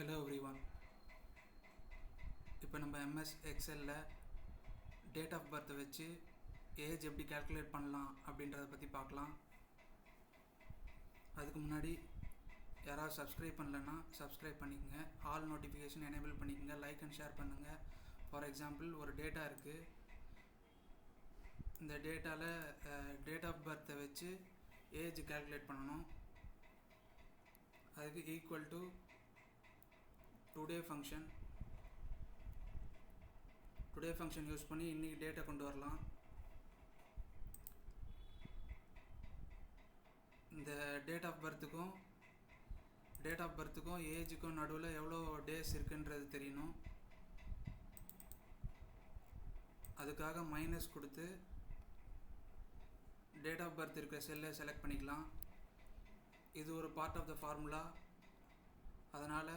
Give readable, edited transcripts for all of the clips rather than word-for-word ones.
Hello everyone. இப்போ நம்ம MS எக்ஸலில் date of பர்த்தை வச்சு ஏஜ் எப்படி கால்குலேட் பண்ணலாம் அப்படின்றத பற்றி பார்க்கலாம். அதுக்கு முன்னாடி யாராவது சப்ஸ்கிரைப் பண்ணலைன்னா சப்ஸ்கிரைப் பண்ணிக்கோங்க, ஆல் நோட்டிஃபிகேஷன் எனேபிள் பண்ணிக்கோங்க, லைக் அண்ட் ஷேர் பண்ணுங்கள். ஃபார் எக்ஸாம்பிள் ஒரு டேட்டா இருக்குது, இந்த டேட்டாவில் டேட் ஆஃப் பர்த்தை வச்சு ஏஜ் கால்குலேட் பண்ணணும். அதுக்கு equal to today function use பண்ணி இன்றைக்கி டேட்டா கொண்டு வரலாம். இந்த டேட் ஆஃப் பர்த்துக்கும் ஏஜுக்கும் நடுவில் எவ்வளோ டேஸ் இருக்குன்றது தெரியணும். அதுக்காக மைனஸ் கொடுத்து டேட் ஆஃப் பர்த் இருக்கிற செல்லை செலக்ட் பண்ணிக்கலாம். இது ஒரு பார்ட் ஆஃப் த ஃபார்முலா, அதனால்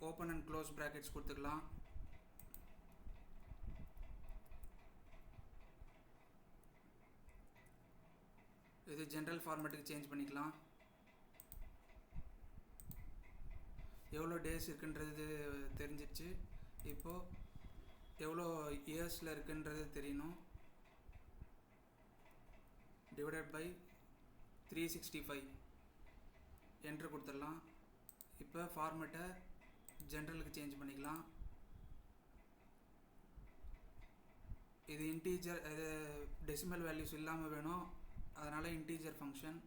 ஓப்பன் அண்ட் க்ளோஸ் ப்ராக்கெட்ஸ் கொடுத்துக்கலாம். இது ஜென்ரல் ஃபார்மேட்டுக்கு சேஞ்ச் பண்ணிக்கலாம். எவ்வளோ டேஸ் இருக்குன்றது தெரிஞ்சிடுச்சு. இப்போது எவ்வளோ இயர்ஸில் இருக்குன்றது தெரியணும். டிவைடட் பை 365 என்ட்ரு கொடுத்துடலாம். இப்போ ஃபார்மேட்டை ஜென்ரலுக்கு சேஞ்ச் பண்ணிக்கலாம். இது இன்டீஜர், இது டெசிமல் வேல்யூஸ் இல்லாமல் வேணும், அதனால் இன்டீஜர் ஃபங்க்ஷன்.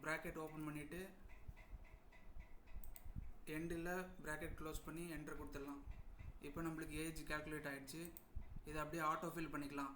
ப்ராக்கெட் ஓப்பன் பண்ணிவிட்டு எண்டில் ப்ராக்கெட் க்ளோஸ் பண்ணி என்ட்ரு கொடுத்துடலாம். இப்போ நம்மளுக்கு ஏஜ் கால்குலேட் ஆகிடுச்சு. இதை அப்படியே ஆட்டோ ஃபில் பண்ணிக்கலாம்.